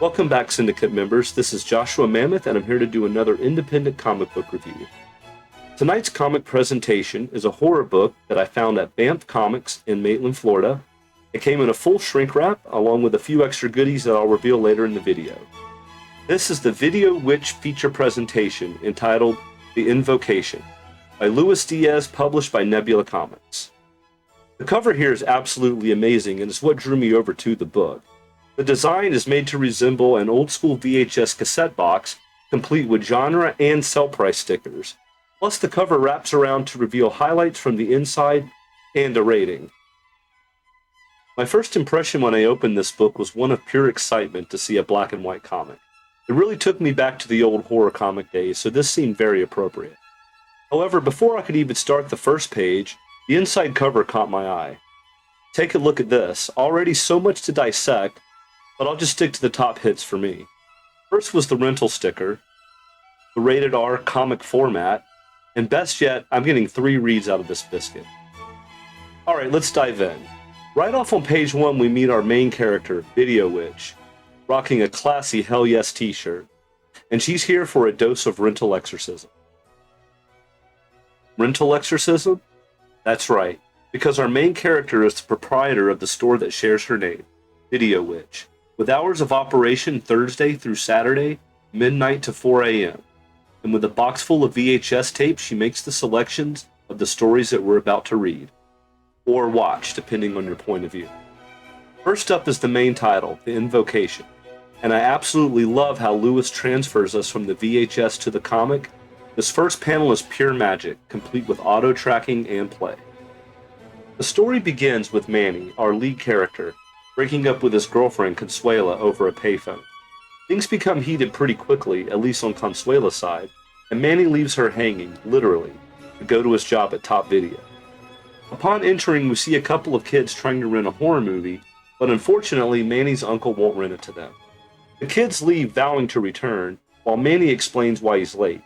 Welcome back, Syndicate members. This is Joshua Mammoth, and I'm here to do another independent comic book review. Tonight's comic presentation is a horror book that I found at Banff Comics in Maitland, Florida. It came in a full shrink wrap, along with a few extra goodies that I'll reveal later in the video. This is the Video Witch feature presentation entitled The Invocation by Luis Diaz, published by Nebula Comics. The cover here is absolutely amazing and is what drew me over to the book. The design is made to resemble an old-school VHS cassette box, complete with genre and sell price stickers. Plus, the cover wraps around to reveal highlights from the inside and a rating. My first impression when I opened this book was one of pure excitement to see a black and white comic. It really took me back to the old horror comic days, so this seemed very appropriate. However, before I could even start the first page, the inside cover caught my eye. Take a look at this. Already so much to dissect, but I'll just stick to the top hits for me. First was the rental sticker, the rated R comic format, and best yet, I'm getting 3 reads out of this biscuit. Alright, let's dive in. Right off on page 1, we meet our main character, Video Witch, rocking a classy Hell Yes t-shirt, and she's here for a dose of rental exorcism. Rental exorcism? That's right, because our main character is the proprietor of the store that shares her name, Video Witch, with hours of operation Thursday through Saturday, midnight to 4 a.m. And with a box full of VHS tapes, she makes the selections of the stories that we're about to read. Or watch, depending on your point of view. First up is the main title, The Invocation. And I absolutely love how Lewis transfers us from the VHS to the comic. This first panel is pure magic, complete with auto-tracking and play. The story begins with Manny, our lead character, breaking up with his girlfriend Consuela over a payphone. Things become heated pretty quickly, at least on Consuela's side, and Manny leaves her hanging, literally, to go to his job at Top Video. Upon entering, we see a couple of kids trying to rent a horror movie, but unfortunately, Manny's uncle won't rent it to them. The kids leave, vowing to return, while Manny explains why he's late.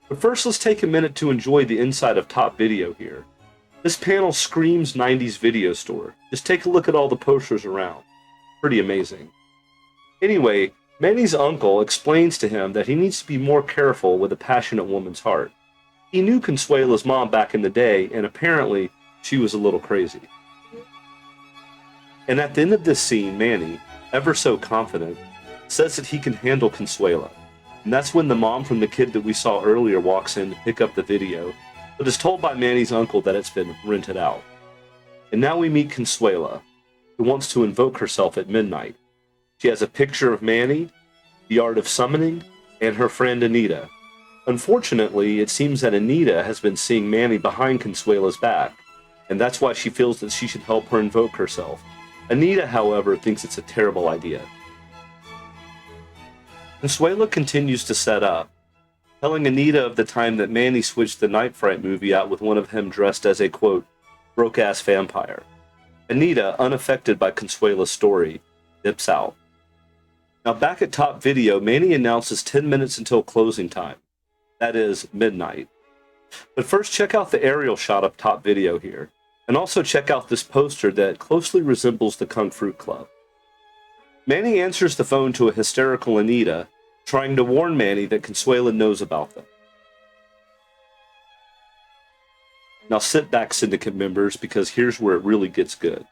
But first, let's take a minute to enjoy the inside of Top Video here. This panel screams 90s video store. Just take a look at all the posters around. Pretty amazing. Anyway, Manny's uncle explains to him that he needs to be more careful with a passionate woman's heart. He knew Consuela's mom back in the day, and apparently, she was a little crazy. And at the end of this scene, Manny, ever so confident, says that he can handle Consuela. And that's when the mom from the kid that we saw earlier walks in to pick up the video, but is told by Manny's uncle that it's been rented out. And now we meet Consuela, who wants to invoke herself at midnight. She has a picture of Manny, the art of summoning, and her friend Anita. Unfortunately, it seems that Anita has been seeing Manny behind Consuela's back, and that's why she feels that she should help her invoke herself. Anita, however, thinks it's a terrible idea. Consuela continues to set up, telling Anita of the time that Manny switched the Night Fright movie out with one of him dressed as a, quote, broke-ass vampire. Anita, unaffected by Consuela's story, dips out. Now back at Top Video, Manny announces 10 minutes until closing time. That is, midnight. But first, check out the aerial shot of Top Video here, and also check out this poster that closely resembles the Kung Fruit Club. Manny answers the phone to a hysterical Anita, trying to warn Manny that Consuela knows about them. Now sit back, Syndicate members, because here's where it really gets good.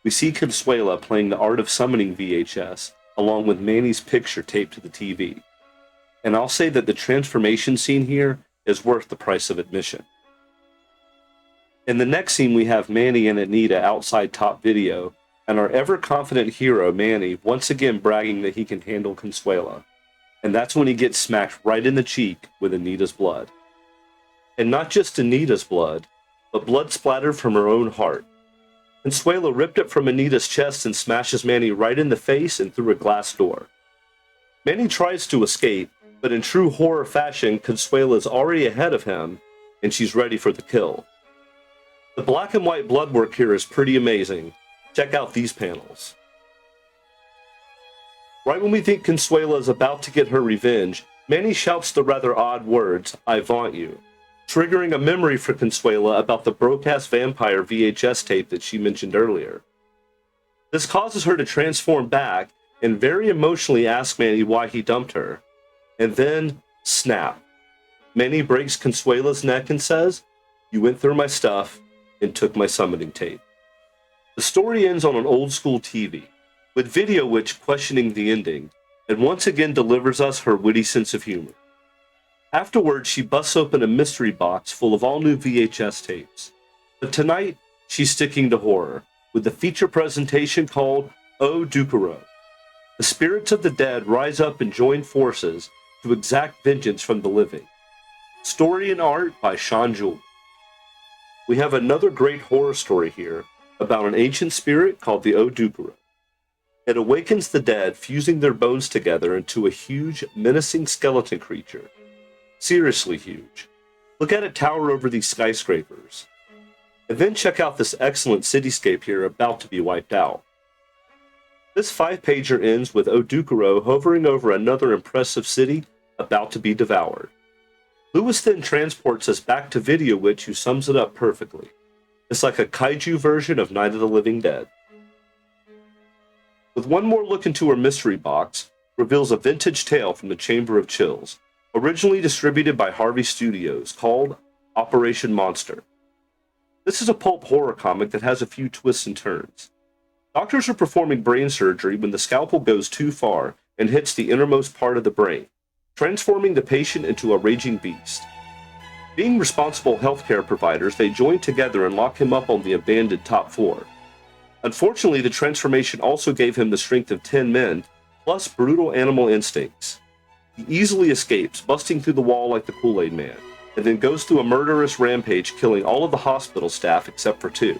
We see Consuela playing the Art of Summoning VHS, along with Manny's picture taped to the TV. And I'll say that the transformation scene here is worth the price of admission. In the next scene, we have Manny and Anita outside Top Video, and our ever-confident hero, Manny, once again bragging that he can handle Consuela. And that's when he gets smacked right in the cheek with Anita's blood. And not just Anita's blood, but blood splattered from her own heart. Consuela ripped it from Anita's chest and smashes Manny right in the face and through a glass door. Manny tries to escape, but in true horror fashion, Consuela is already ahead of him, and she's ready for the kill. The black and white blood work here is pretty amazing. Check out these panels. Right when we think Consuela is about to get her revenge, Manny shouts the rather odd words, "I vaunt you," triggering a memory for Consuela about the broke-ass vampire VHS tape that she mentioned earlier. This causes her to transform back, and very emotionally asks Manny why he dumped her. And then, snap. Manny breaks Consuela's neck and says, "You went through my stuff and took my summoning tape." The story ends on an old school TV, with Video Witch questioning the ending, and once again delivers us her witty sense of humor. Afterwards, she busts open a mystery box full of all new VHS tapes. But tonight, she's sticking to horror, with the feature presentation called O-Dokuro. The spirits of the dead rise up and join forces to exact vengeance from the living. Story and art by Jewell. We have another great horror story here about an ancient spirit called the O-Dokuro. It awakens the dead, fusing their bones together into a huge, menacing skeleton creature. Seriously huge. Look at it tower over these skyscrapers. And then check out this excellent cityscape here about to be wiped out. This 5-pager ends with O-Dokuro hovering over another impressive city about to be devoured. Luis then transports us back to Video Witch, who sums it up perfectly. It's like a kaiju version of Night of the Living Dead. With one more look into her mystery box, reveals a vintage tale from the Chamber of Chills, originally distributed by Harvey Studios, called Operation Monster. This is a pulp horror comic that has a few twists and turns. Doctors are performing brain surgery when the scalpel goes too far and hits the innermost part of the brain, transforming the patient into a raging beast. Being responsible healthcare providers, they join together and lock him up on the abandoned top floor. Unfortunately, the transformation also gave him the strength of 10 men, plus brutal animal instincts. He easily escapes, busting through the wall like the Kool-Aid Man, and then goes through a murderous rampage, killing all of the hospital staff except for 2.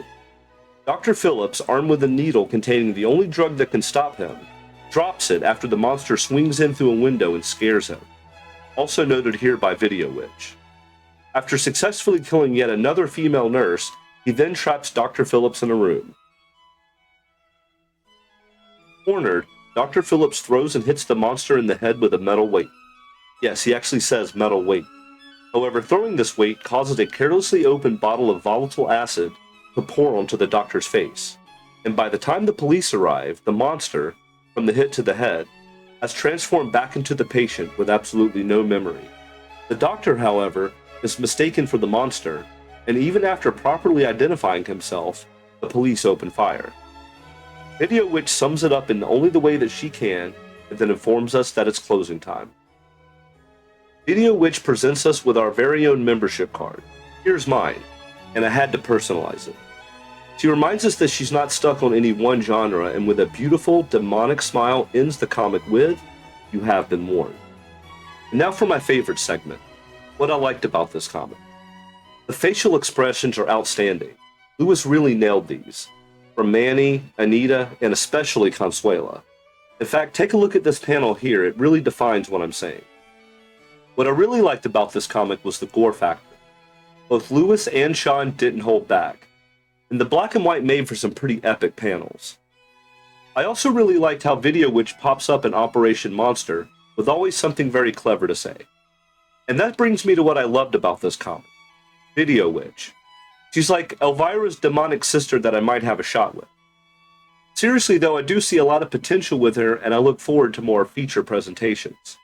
Dr. Phillips, armed with a needle containing the only drug that can stop him, drops it after the monster swings in through a window and scares him. Also noted here by Video Witch. After successfully killing yet another female nurse, he then traps Dr. Phillips in a room. Cornered, Dr. Phillips throws and hits the monster in the head with a metal weight. Yes, he actually says metal weight. However, throwing this weight causes a carelessly opened bottle of volatile acid to pour onto the doctor's face. And by the time the police arrive, the monster, from the hit to the head, has transformed back into the patient with absolutely no memory. The doctor, however, is mistaken for the monster, and even after properly identifying himself, the police open fire. Video Witch sums it up in only the way that she can, and then informs us that it's closing time. Video Witch presents us with our very own membership card. Here's mine, and I had to personalize it. She reminds us that she's not stuck on any one genre, and with a beautiful, demonic smile ends the comic with, "You have been warned." And now for my favorite segment, what I liked about this comic. The facial expressions are outstanding. Luis really nailed these. From Manny, Anita, and especially Consuela. In fact, take a look at this panel here, it really defines what I'm saying. What I really liked about this comic was the gore factor. Both Luis and Sean didn't hold back, and the black and white made for some pretty epic panels. I also really liked how Video Witch pops up in Operation Monster, with always something very clever to say. And that brings me to what I loved about this comic. Video Witch. She's like Elvira's demonic sister that I might have a shot with. Seriously though, I do see a lot of potential with her, and I look forward to more feature presentations.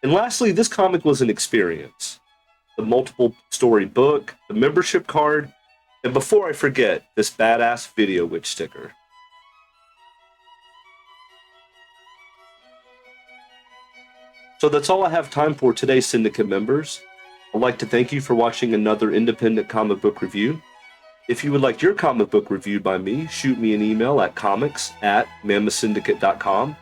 And lastly, this comic was an experience. The multiple story book, the membership card, and before I forget, this badass Video Witch sticker. So that's all I have time for today, Syndicate members. I'd like to thank you for watching another independent comic book review. If you would like your comic book reviewed by me, shoot me an email at comics@mammothsyndicate.com.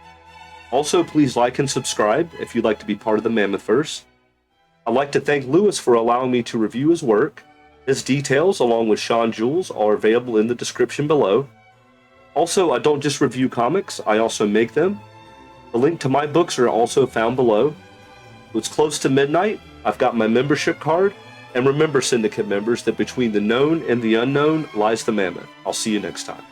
Also, please like and subscribe if you'd like to be part of the Mammothverse. I'd like to thank Luis for allowing me to review his work. His details, along with Jewell's, are available in the description below. Also, I don't just review comics, I also make them. The link to my books are also found below. It's close to midnight. I've got my membership card, and remember, Syndicate members, that between the known and the unknown lies the mammoth. I'll see you next time.